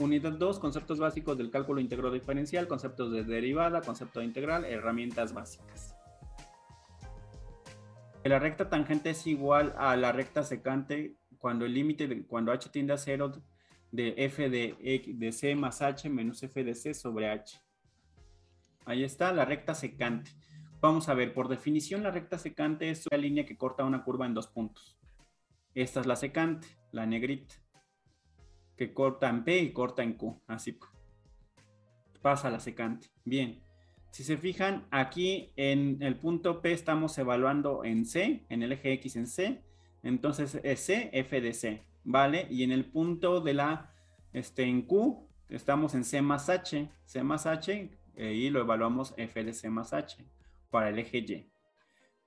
Unidad 2, conceptos básicos del cálculo íntegro diferencial, conceptos de derivada, concepto de integral, herramientas básicas. La recta tangente es igual a la recta secante cuando el límite, cuando h tiende a 0 de f de c más h menos f de c sobre h. Ahí está la recta secante. Vamos a ver, por definición la recta secante es una línea que corta una curva en dos puntos. Esta es la secante, la negrita, que corta en P y corta en Q, así pasa la secante. Bien, si se fijan, aquí en el punto P estamos evaluando en C, en el eje X en C, entonces es C, F de C, ¿vale? Y en el punto de en Q, estamos en C más H, y lo evaluamos F de C más H para el eje Y.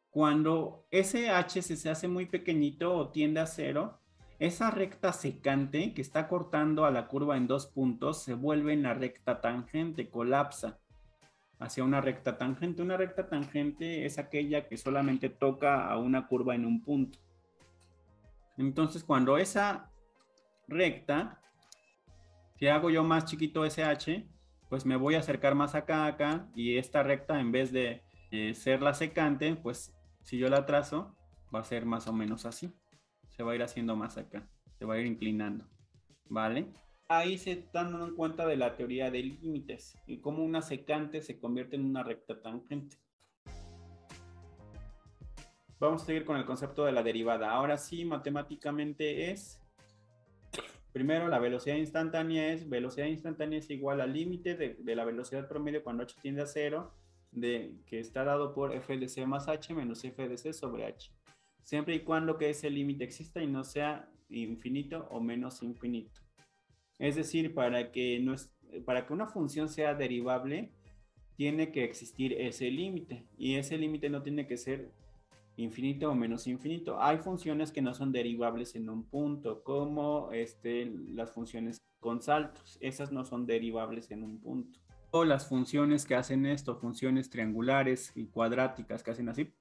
Cuando ese H se hace muy pequeñito o tiende a 0, esa recta secante que está cortando a la curva en dos puntos se vuelve en la recta tangente, colapsa hacia una recta tangente. Una recta tangente es aquella que solamente toca a una curva en un punto. Entonces, cuando esa recta, si hago yo más chiquito ese H, pues me voy a acercar más acá, y esta recta, en vez de ser la secante, pues si yo la trazo, va a ser más o menos así. Se va a ir haciendo más acá, se va a ir inclinando, ¿vale? Ahí se están dando cuenta de la teoría de límites y cómo una secante se convierte en una recta tangente. Vamos a seguir con el concepto de la derivada. Ahora sí, matemáticamente es, primero la velocidad instantánea es igual al límite de la velocidad promedio cuando h tiende a 0, que está dado por f de c más h menos f de c sobre h. Siempre y cuando que ese límite exista y no sea infinito o menos infinito. Es decir, para que una función sea derivable, tiene que existir ese límite. Y ese límite no tiene que ser infinito o menos infinito. Hay funciones que no son derivables en un punto, como las funciones con saltos. Esas no son derivables en un punto. O las funciones que hacen esto, funciones triangulares y cuadráticas que hacen así.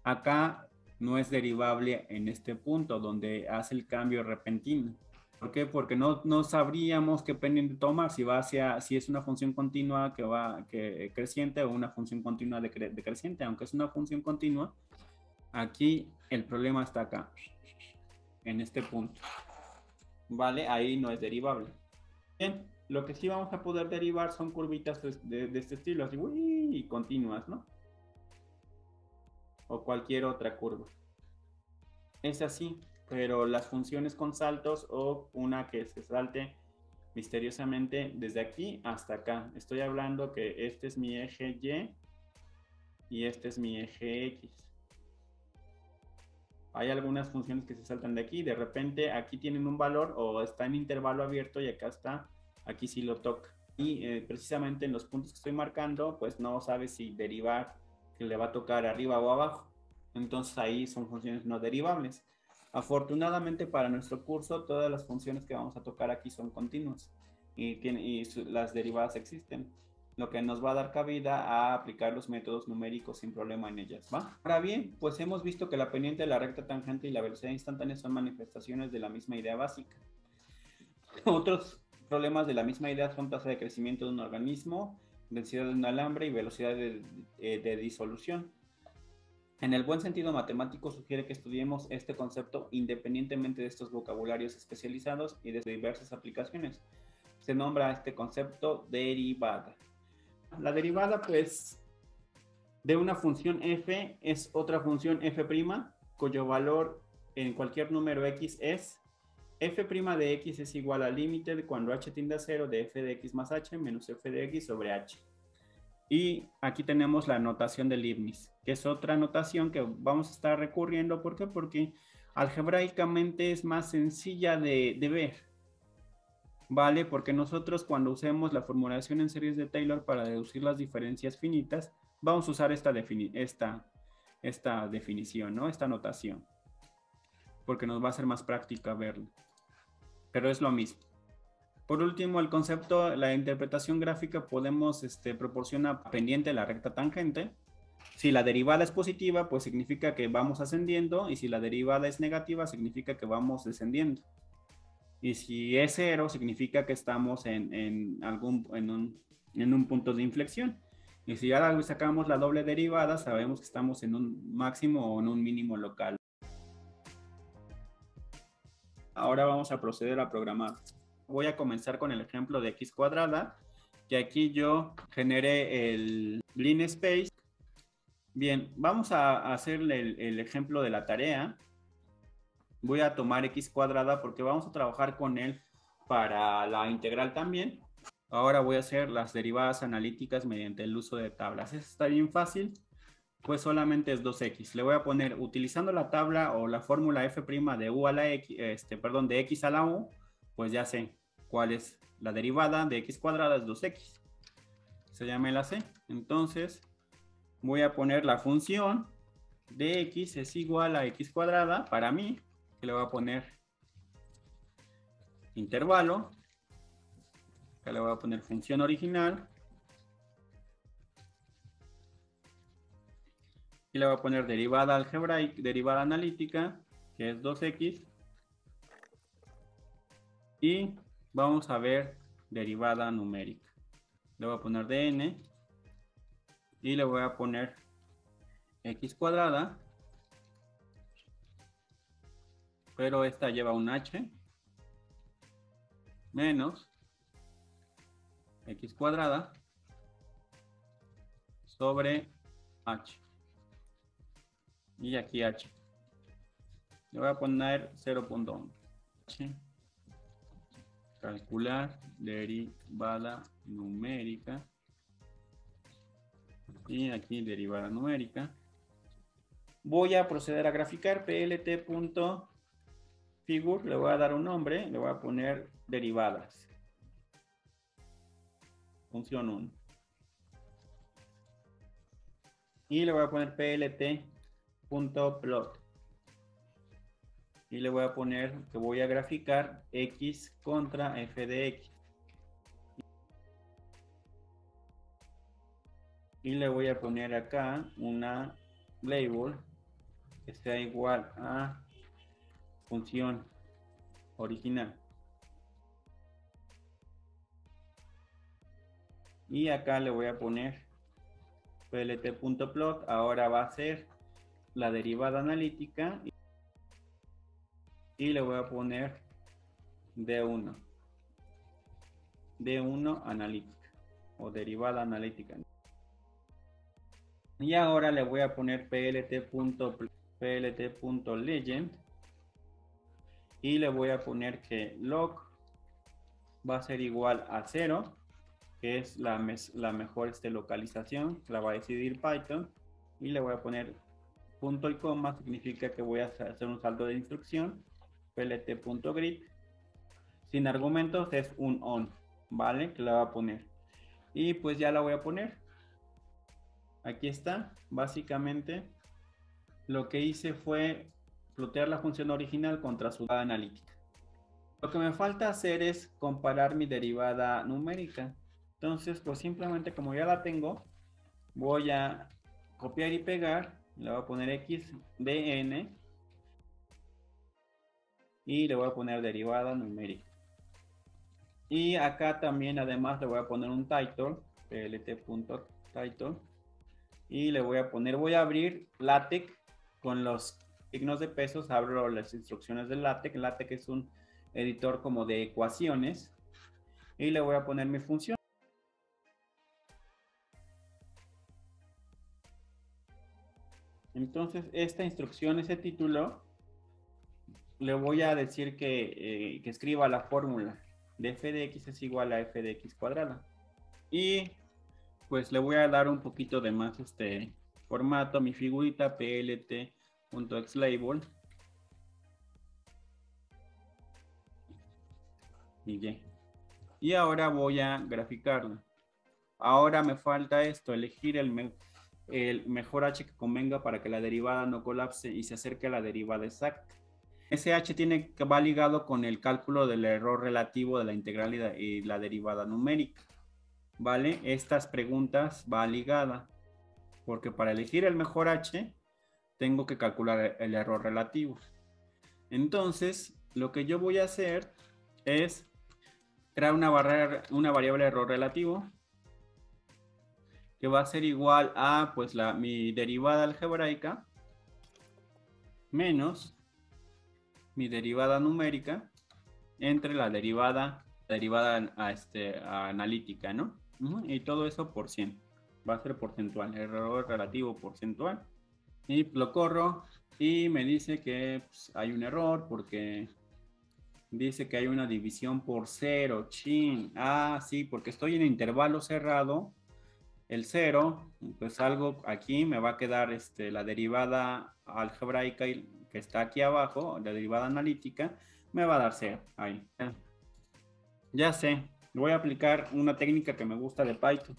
Acá no es derivable en este punto donde hace el cambio repentino. ¿Por qué? Porque no sabríamos qué pendiente tomar, si es una función continua que creciente o una función continua decreciente. Aunque es una función continua, aquí el problema está acá, en este punto. ¿Vale? Ahí no es derivable. Bien, lo que sí vamos a poder derivar son curvitas de este estilo, así, y continuas, ¿no? O cualquier otra curva. Es así, pero las funciones con saltos o una que se salte misteriosamente desde aquí hasta acá. Estoy hablando que este es mi eje Y y este es mi eje X. Hay algunas funciones que se saltan de aquí, de repente aquí tienen un valor o está en intervalo abierto y acá está, aquí sí lo toca. Y precisamente en los puntos que estoy marcando, pues no sabe si derivar, que le va a tocar arriba o abajo. Entonces ahí son funciones no derivables. Afortunadamente para nuestro curso, todas las funciones que vamos a tocar aquí son continuas y las derivadas existen, lo que nos va a dar cabida a aplicar los métodos numéricos sin problema en ellas, ¿va? Ahora bien, pues hemos visto que la pendiente de la recta tangente y la velocidad instantánea son manifestaciones de la misma idea básica. Otros problemas de la misma idea son tasa de crecimiento de un organismo, densidad de un alambre y velocidad de disolución. En el buen sentido matemático sugiere que estudiemos este concepto independientemente de estos vocabularios especializados y de diversas aplicaciones. Se nombra este concepto derivada. La derivada, pues, de una función f es otra función f', cuyo valor en cualquier número x es f' de x es igual al límite de cuando h tiende a 0 de f de x más h menos f de x sobre h. Y aquí tenemos la notación de Leibniz, que es otra notación que vamos a estar recurriendo. ¿Por qué? Porque algebraicamente es más sencilla de ver, ¿vale? Porque nosotros cuando usemos la formulación en series de Taylor para deducir las diferencias finitas, vamos a usar esta definición, ¿no? Esta notación, porque nos va a ser más práctica verlo. Pero es lo mismo. Por último, el concepto, la interpretación gráfica, podemos proporciona pendiente la recta tangente. Si la derivada es positiva, pues significa que vamos ascendiendo, y si la derivada es negativa, significa que vamos descendiendo. Y si es 0, significa que estamos en un punto de inflexión. Y si ahora sacamos la doble derivada, sabemos que estamos en un máximo o en un mínimo local. Ahora vamos a proceder a programar. Voy a comenzar con el ejemplo de x cuadrada, que aquí yo generé el linspace. Bien, vamos a hacer el ejemplo de la tarea. Voy a tomar x cuadrada porque vamos a trabajar con él para la integral también. Ahora voy a hacer las derivadas analíticas mediante el uso de tablas. Eso está bien fácil, pues solamente es 2x. Le voy a poner, utilizando la tabla o la fórmula f' de u a la x, de x a la u, pues ya sé cuál es la derivada de x cuadrada, es 2x. Se llama la c. Entonces voy a poner la función de x es igual a x cuadrada para mí, que le voy a poner intervalo, que le voy a poner función original, y le voy a poner derivada algebraica, derivada analítica, que es 2x, y vamos a ver derivada numérica. Le voy a poner dn, y le voy a poner x cuadrada, pero esta lleva un h, menos x cuadrada sobre h. Y aquí h. Le voy a poner 0.1. Calcular derivada numérica. Y aquí derivada numérica. Voy a proceder a graficar plt.figure. Le voy a dar un nombre. Le voy a poner derivadas. Función 1. Y le voy a poner plt.plot. Y le voy a poner que voy a graficar x contra f de x. Y le voy a poner acá una label que sea igual a función original. Y acá le voy a poner plt.plot. Ahora va a ser la derivada analítica. Y le voy a poner D1. D1 analítica o derivada analítica. Y ahora le voy a poner plt.legend. Y le voy a poner que log va a ser igual a 0, que es la mejor localización, la va a decidir Python. Y le voy a poner punto y coma, significa que voy a hacer un salto de instrucción. plt.grid. Sin argumentos es un on, ¿vale? Que la voy a poner. Y pues ya la voy a poner. Aquí está. Básicamente lo que hice fue plotear la función original contra su derivada analítica. Lo que me falta hacer es comparar mi derivada numérica. Entonces, pues simplemente como ya la tengo, voy a copiar y pegar. Le voy a poner x dn y le voy a poner derivada numérica. Y acá también además le voy a poner un title, plt.title, y le voy a poner, voy a abrir LaTeX con los signos de pesos, abro las instrucciones de LaTeX. LaTeX es un editor como de ecuaciones, y le voy a poner mi función. Entonces esta instrucción, ese título, le voy a decir que escriba la fórmula de f de x es igual a f de x cuadrada. Y pues le voy a dar un poquito de más formato a mi figurita, plt.xlabel. Y ahora voy a graficarlo. Ahora me falta esto, elegir el mejor h que convenga para que la derivada no colapse y se acerque a la derivada exacta. Ese h va ligado con el cálculo del error relativo de la integral y la derivada numérica. ¿Vale? Estas preguntas va ligada, porque para elegir el mejor h tengo que calcular el error relativo. Entonces, lo que yo voy a hacer es crear una variable de error relativo que va a ser igual a pues mi derivada algebraica menos mi derivada numérica entre la derivada analítica, ¿no? Y todo eso por 100. Va a ser porcentual, error relativo porcentual. Y lo corro y me dice que pues, hay un error porque dice que hay una división por 0. Chin. Ah, sí, porque estoy en intervalo cerrado. El 0, pues algo aquí me va a quedar la derivada algebraica que está aquí abajo, la derivada analítica, me va a dar 0. Ahí. Ya sé, voy a aplicar una técnica que me gusta de Python.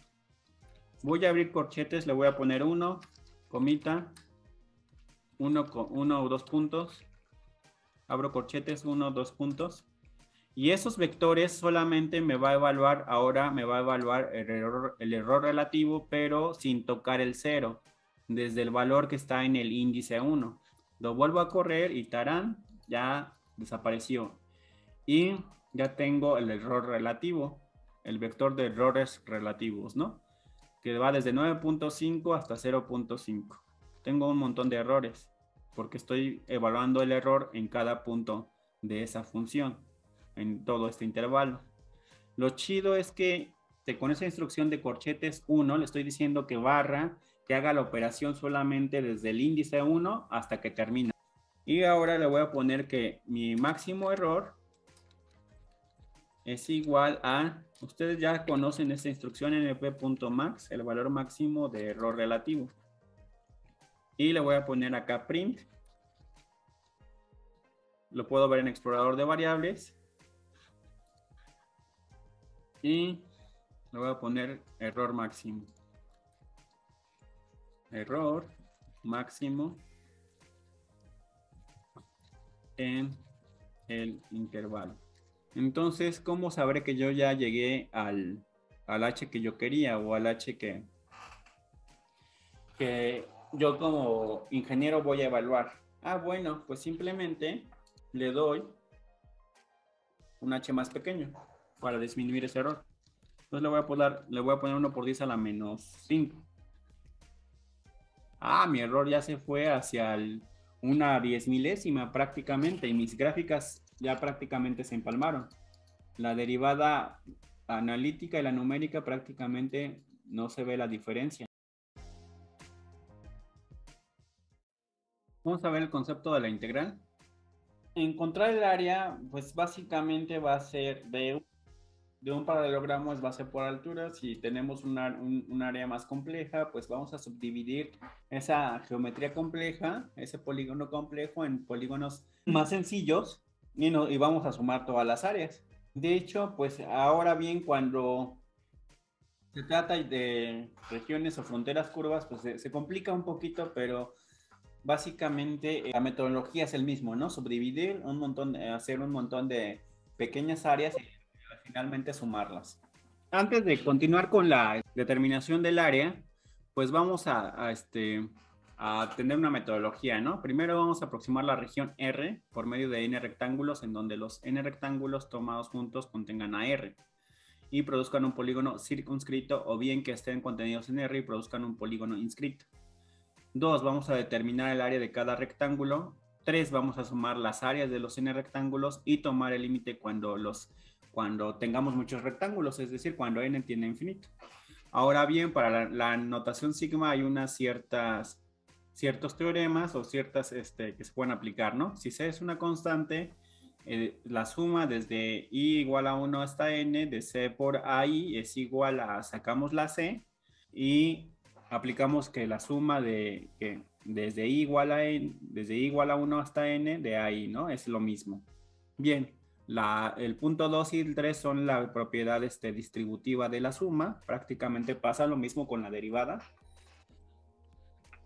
Voy a abrir corchetes, le voy a poner 1, comita, 1 o 2 puntos. Abro corchetes, 1, 2 puntos. Y esos vectores solamente me va a evaluar, ahora me va a evaluar el error relativo, pero sin tocar el 0, desde el valor que está en el índice 1. Lo vuelvo a correr y tarán, ya desapareció. Y ya tengo el error relativo, el vector de errores relativos, ¿no? Que va desde 9.5 hasta 0.5. Tengo un montón de errores, porque estoy evaluando el error en cada punto de esa función, en todo este intervalo. Lo chido es que con esa instrucción de corchetes 1, le estoy diciendo que barra, que haga la operación solamente desde el índice 1 hasta que termina. Y ahora le voy a poner que mi máximo error es igual a, ustedes ya conocen esta instrucción np.max, el valor máximo de error relativo. Y le voy a poner acá print. Lo puedo ver en explorador de variables. Y le voy a poner error máximo. Error máximo en el intervalo. Entonces, ¿cómo sabré que yo ya llegué al h que yo quería o al h que yo como ingeniero voy a evaluar? Ah, bueno, pues simplemente le doy un h más pequeño para disminuir ese error. Entonces le voy a poner 1 por 10 a la menos 5. Ah, mi error ya se fue hacia una 10 milésima prácticamente y mis gráficas ya prácticamente se empalmaron. La derivada analítica y la numérica prácticamente no se ve la diferencia. Vamos a ver el concepto de la integral. Encontrar el área, pues básicamente va a ser de un paralelogramo es base por altura. Si tenemos un área más compleja, pues vamos a subdividir esa geometría compleja, ese polígono complejo en polígonos más sencillos y vamos a sumar todas las áreas. De hecho, pues ahora bien, cuando se trata de regiones o fronteras curvas, pues se complica un poquito, pero básicamente la metodología es el mismo, ¿no? Subdividir un montón, hacer un montón de pequeñas áreas y finalmente sumarlas. Antes de continuar con la determinación del área, pues vamos a tener una metodología, ¿no? Primero vamos a aproximar la región R por medio de n rectángulos, en donde los n rectángulos tomados juntos contengan a R y produzcan un polígono circunscrito, o bien que estén contenidos en R y produzcan un polígono inscrito. 2, vamos a determinar el área de cada rectángulo. 3, vamos a sumar las áreas de los n rectángulos y tomar el límite cuando tengamos muchos rectángulos, es decir, cuando n tiende a infinito. Ahora bien, para la notación sigma hay ciertos teoremas o ciertas que se pueden aplicar, ¿no? Si C es una constante, la suma desde i igual a 1 hasta n de C por AI es igual a, sacamos la C y aplicamos que la suma desde i igual a 1 hasta n de AI, ¿no? Es lo mismo. Bien, el punto 2 y el 3 son la propiedad distributiva de la suma. Prácticamente pasa lo mismo con la derivada.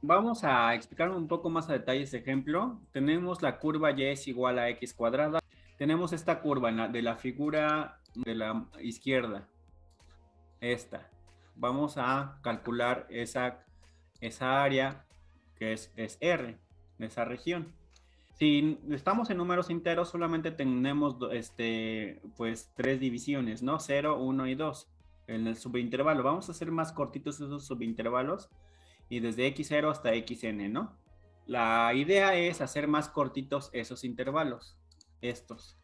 Vamos a explicar un poco más a detalle este ejemplo. Tenemos la curva y es igual a x cuadrada. Tenemos esta curva de la figura de la izquierda. Esta. Vamos a calcular esa área que es R, de esa región. Si estamos en números enteros, solamente tenemos pues 3 divisiones, ¿no? 0, 1 y 2 en el subintervalo. Vamos a hacer más cortitos esos subintervalos y desde x0 hasta xn, ¿no? La idea es hacer más cortitos esos intervalos, estas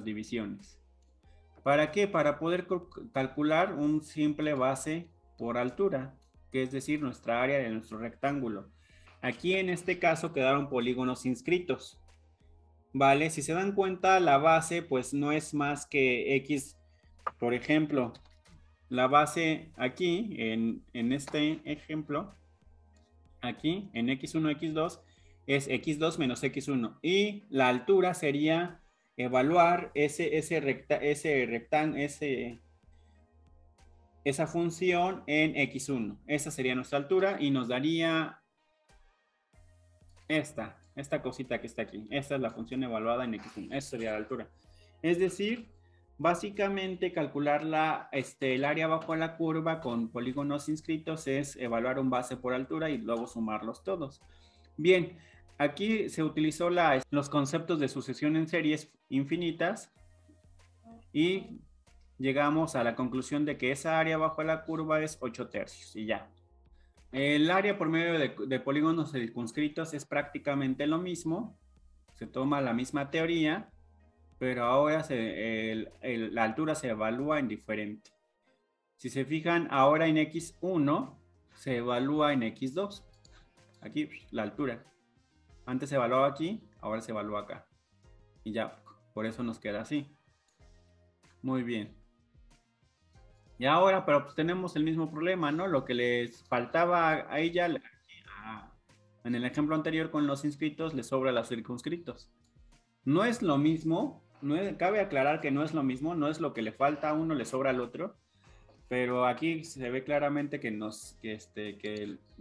divisiones. ¿Para qué? Para poder calcular un simple base por altura, que es decir, nuestra área de nuestro rectángulo. Aquí en este caso quedaron polígonos inscritos. ¿Vale? Si se dan cuenta, la base pues no es más que x, por ejemplo, la base aquí, en este ejemplo, aquí, en x1, x2, es x2 menos x1. Y la altura sería evaluar esa función en x1. Esa sería nuestra altura y nos daría esta cosita que está aquí. Esta es la función evaluada en x1. Esa sería la altura. Es decir, básicamente calcular el área bajo la curva con polígonos inscritos es evaluar un base por altura y luego sumarlos todos. Bien, aquí se utilizó los conceptos de sucesión en series infinitas y llegamos a la conclusión de que esa área bajo la curva es 8 tercios y ya. El área por medio de polígonos circunscritos es prácticamente lo mismo, se toma la misma teoría, pero ahora la altura se evalúa en diferente. Si se fijan, ahora en x1 se evalúa en x2. Aquí la altura. Antes se evaluaba aquí, ahora se evalúa acá. Y ya, por eso nos queda así. Muy bien. Y ahora, pero pues tenemos el mismo problema, ¿no? Lo que les faltaba a ella, en el ejemplo anterior con los inscritos, les sobra los circunscritos. No es lo mismo, cabe aclarar que no es lo mismo, no es lo que le falta a uno, le sobra al otro, pero aquí se ve claramente que nos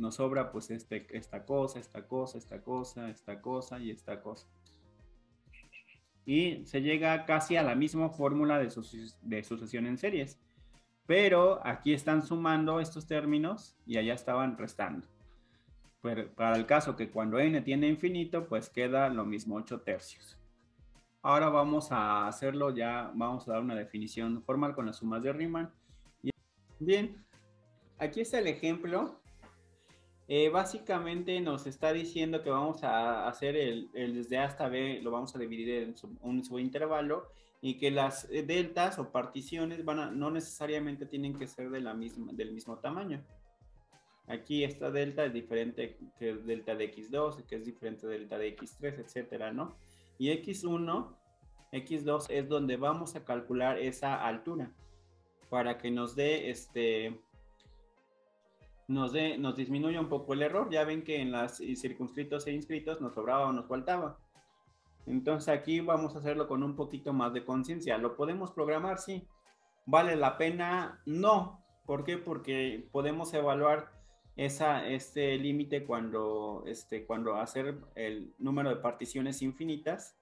sobra pues esta cosa, esta cosa, esta cosa, esta cosa y esta cosa. Y se llega casi a la misma fórmula de sucesión en series. Pero aquí están sumando estos términos y allá estaban restando. Pero para el caso que cuando n tiene infinito, pues queda lo mismo, 8 tercios. Ahora vamos a hacerlo ya, vamos a dar una definición formal con las sumas de Riemann. Bien, aquí está el ejemplo. Básicamente nos está diciendo que vamos a hacer el desde A hasta B, lo vamos a dividir en un subintervalo y que las deltas o particiones no necesariamente tienen que ser del mismo tamaño. Aquí esta delta es diferente que delta de x2, que es diferente de delta de x3, etcétera, ¿no? Y x1, x2 es donde vamos a calcular esa altura para que nos disminuya un poco el error. Ya ven que en las circunscritos e inscritos nos sobraba o nos faltaba. Entonces aquí vamos a hacerlo con un poquito más de conciencia. ¿Lo podemos programar? Sí. ¿Vale la pena? No. ¿Por qué? Porque podemos evaluar este límite cuando hacer el número de particiones infinitas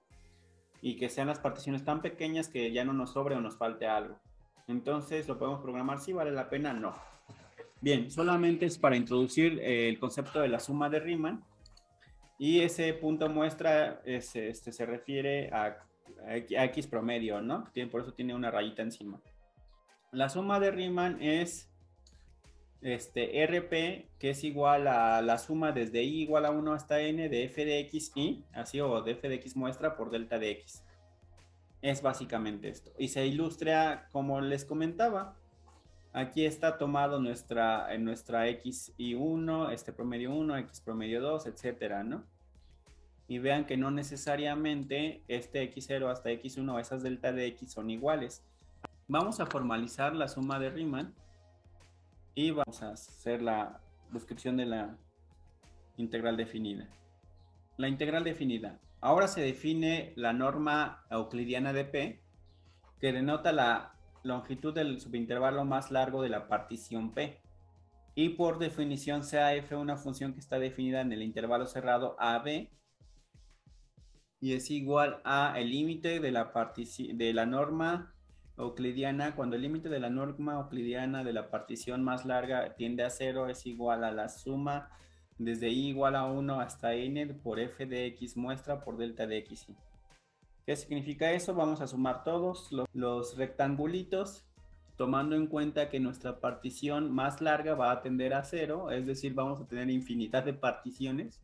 y que sean las particiones tan pequeñas que ya no nos sobre o nos falte algo. Entonces, ¿lo podemos programar? Sí. ¿Vale la pena? No. Bien, solamente es para introducir el concepto de la suma de Riemann. Y ese punto muestra se refiere a X promedio, ¿no? Por eso tiene una rayita encima. La suma de Riemann es RP, que es igual a la suma desde I igual a 1 hasta N de f de x y, así, o de f de x muestra por delta de x. Es básicamente esto. Y se ilustra como les comentaba. Aquí está tomado en nuestra x y 1, promedio 1, x promedio 2, etcétera, ¿no? Y vean que no necesariamente x0 hasta x1, esas delta de x son iguales. Vamos a formalizar la suma de Riemann y vamos a hacer la descripción de la integral definida. La integral definida. Ahora se define la norma euclidiana de P, que denota la longitud del subintervalo más largo de la partición P. Y por definición sea f una función que está definida en el intervalo cerrado AB y es igual a el límite de la norma euclidiana. Cuando el límite de la norma euclidiana de la partición más larga tiende a 0, es igual a la suma desde i igual a 1 hasta n por f de x muestra por delta de x. ¿Qué significa eso? Vamos a sumar todos los rectangulitos, tomando en cuenta que nuestra partición más larga va a tender a 0, es decir, vamos a tener infinidad de particiones.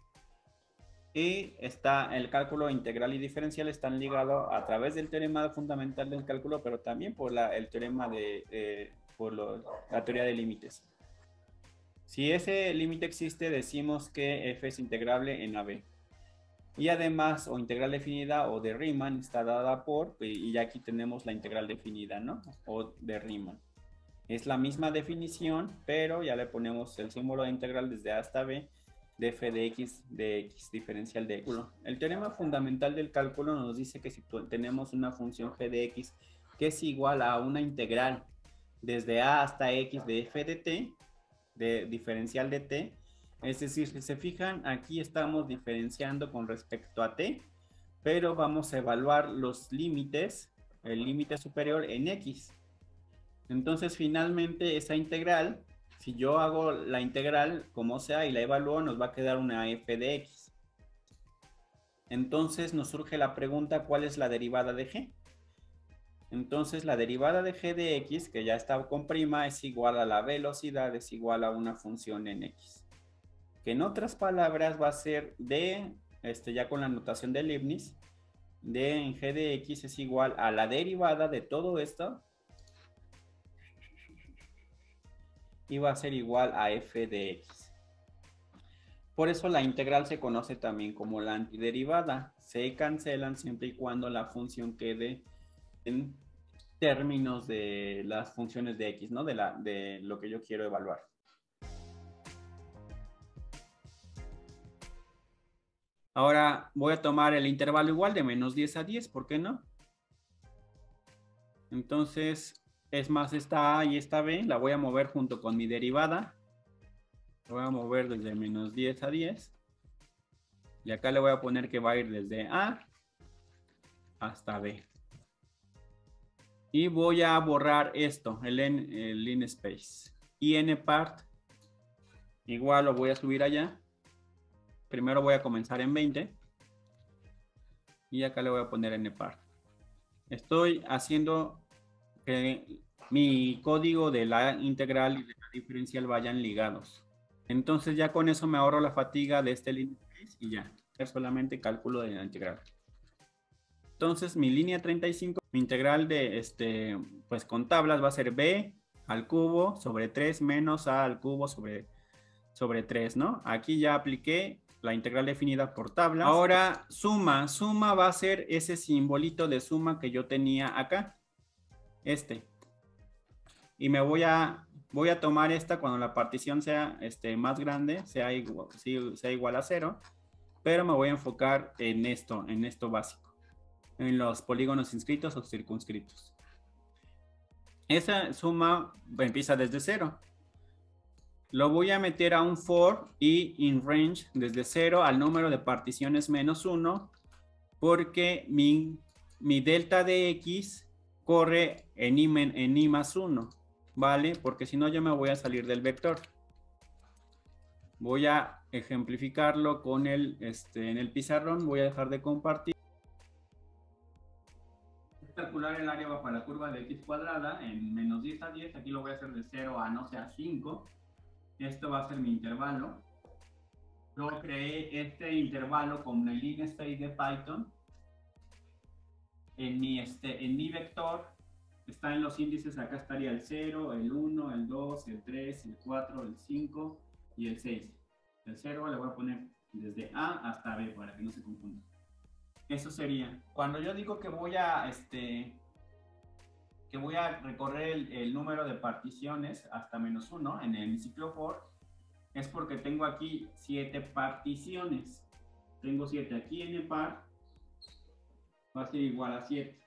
Y está el cálculo integral y diferencial están ligados a través del teorema fundamental del cálculo, pero también por el teorema la teoría de límites. Si ese límite existe, decimos que f es integrable en AB. Y además, o integral definida o de Riemann está dada por, y ya aquí tenemos la integral definida, ¿no? O de Riemann. Es la misma definición, pero ya le ponemos el símbolo de integral desde A hasta B de f de x diferencial de x. El teorema fundamental del cálculo nos dice que si tenemos una función g de x que es igual a una integral desde A hasta x de f de t, de diferencial de t, es decir, si se fijan, aquí estamos diferenciando con respecto a t, pero vamos a evaluar los límites, el límite superior en x. Entonces, finalmente, esa integral, si yo hago la integral como sea y la evalúo, nos va a quedar una f de x. Entonces, nos surge la pregunta, ¿cuál es la derivada de g? Entonces, la derivada de g de x, que ya está con prima, es igual a la velocidad, es igual a una función en x. Que en otras palabras va a ser d, ya con la notación de Leibniz, d en g de x es igual a la derivada de todo esto, y va a ser igual a f de x. Por eso la integral se conoce también como la antiderivada. Se cancelan siempre y cuando la función quede en términos de las funciones de x, ¿no? De lo que yo quiero evaluar. Ahora voy a tomar el intervalo igual de menos 10 a 10, ¿por qué no? Entonces, es más, esta a y esta b la voy a mover junto con mi derivada. La voy a mover desde menos 10 a 10. Y acá le voy a poner que va a ir desde a hasta b. Y voy a borrar esto, el in space. Y n part, igual lo voy a subir allá. Primero voy a comenzar en 20. Y acá le voy a poner n part. Estoy haciendo que mi código de la integral y de la diferencial vayan ligados. Entonces ya con eso me ahorro la fatiga de este in space y ya. Es solamente cálculo de la integral. Entonces mi línea 35, mi integral de pues con tablas va a ser b al cubo sobre 3 menos a al cubo sobre 3, ¿no? Aquí ya apliqué la integral definida por tablas. Ahora suma va a ser ese simbolito de suma que yo tenía acá. Y me voy a tomar esta cuando la partición sea más grande, sea igual a 0, pero me voy a enfocar en esto básico, en los polígonos inscritos o circunscritos. Esa suma empieza desde 0. Lo voy a meter a un for y in range desde 0 al número de particiones menos 1, porque mi delta de x corre en i más 1, ¿vale? Porque si no yo me voy a salir del vector. Voy a ejemplificarlo con en el pizarrón. Voy a dejar de compartir. Calcular el área bajo la curva de x cuadrada en menos 10 a 10. Aquí lo voy a hacer de 0 a no sé a 5. Esto va a ser mi intervalo. Luego creé este intervalo con el in space de Python. En mi vector está en los índices. Acá estaría el 0, el 1, el 2, el 3, el 4, el 5 y el 6. El 0 le voy a poner desde A hasta B para que no se confunda. Eso sería. Cuando yo digo que voy a recorrer el número de particiones hasta menos 1 en el ciclo for, es porque tengo aquí 7 particiones. Tengo 7 aquí en el par, va a ser igual a 7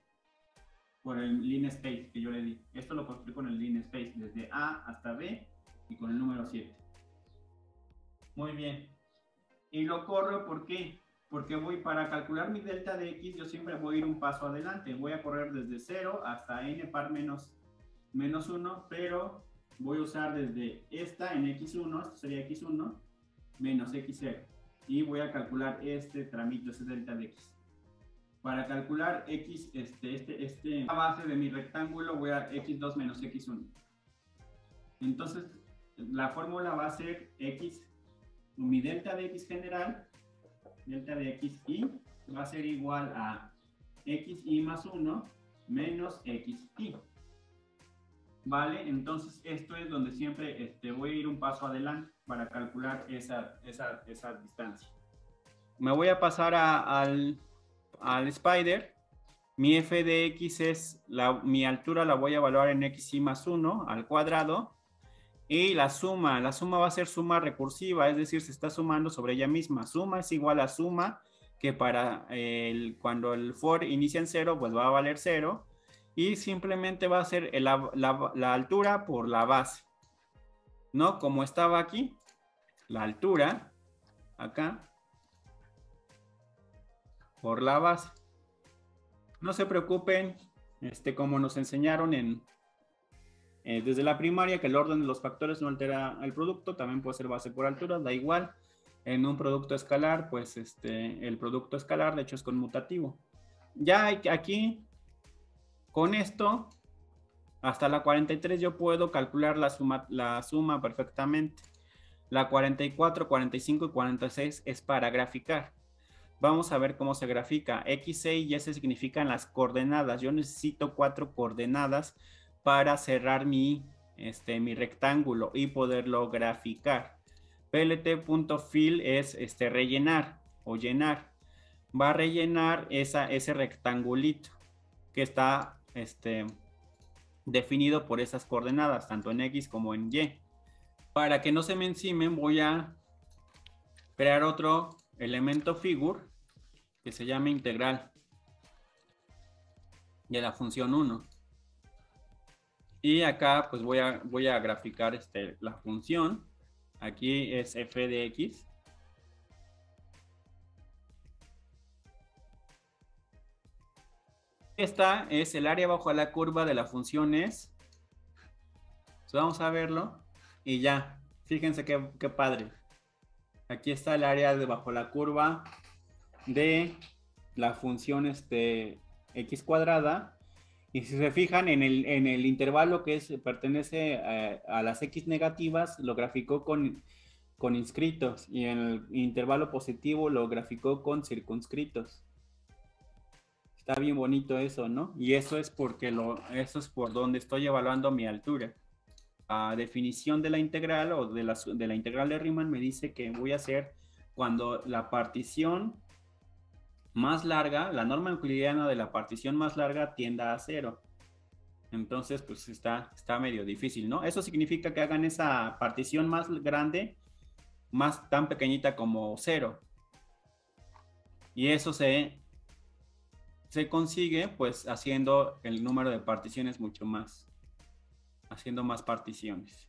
por el line space que yo le di. Esto lo construí con el line space desde A hasta B y con el número 7. Muy bien. Y lo corro, ¿por qué? Porque para calcular mi delta de x, yo siempre voy a ir un paso adelante. Voy a correr desde 0 hasta n par menos 1, pero voy a usar desde esta en x1, esto sería x1, menos x0. Y voy a calcular este tramito, ese delta de x. Para calcular x, la base de mi rectángulo, voy a x2 menos x1. Entonces, la fórmula va a ser x, mi delta de x general, delta de xy, va a ser igual a xy más 1 menos xy. ¿Vale? Entonces, esto es donde siempre voy a ir un paso adelante para calcular esa distancia. Me voy a pasar al Spider. Mi f de x es, mi altura la voy a evaluar en xy más 1 al cuadrado. Y la suma va a ser suma recursiva, es decir, se está sumando sobre ella misma. Suma es igual a suma, que para cuando el for inicia en 0, pues va a valer 0. Y simplemente va a ser la altura por la base. ¿No? Como estaba aquí, la altura, acá, por la base. No se preocupen, como nos enseñaron desde la primaria, que el orden de los factores no altera el producto, también puede ser base por altura, da igual. En un producto escalar, pues el producto escalar, de hecho, es conmutativo. Ya aquí, con esto, hasta la 43 yo puedo calcular la suma perfectamente. La 44, 45 y 46 es para graficar. Vamos a ver cómo se grafica. X, Y y S significan las coordenadas. Yo necesito 4 coordenadas para cerrar mi rectángulo y poderlo graficar. plt.fill es rellenar o llenar. Va a rellenar ese rectangulito que está definido por esas coordenadas, tanto en X como en Y. Para que no se me encimen, voy a crear otro elemento figure que se llama integral de la función 1. Y acá pues voy a graficar la función. Aquí es f de x. Esta es el área bajo la curva de la función es. Entonces vamos a verlo y ya. Fíjense qué padre. Aquí está el área bajo la curva de la función x cuadrada. Y si se fijan en el intervalo que pertenece a las x negativas, lo graficó con inscritos, y en el intervalo positivo lo graficó con circunscritos. Está bien bonito eso, ¿no? Y eso es porque eso es por donde estoy evaluando mi altura. La definición de la integral o de la integral de Riemann me dice que voy a hacer cuando la partición más larga, la norma euclidiana de la partición más larga tienda a 0. Entonces, pues está medio difícil, ¿no? Eso significa que hagan esa partición más grande, más tan pequeñita como 0. Y eso se consigue, pues, haciendo el número de particiones mucho más, haciendo más particiones.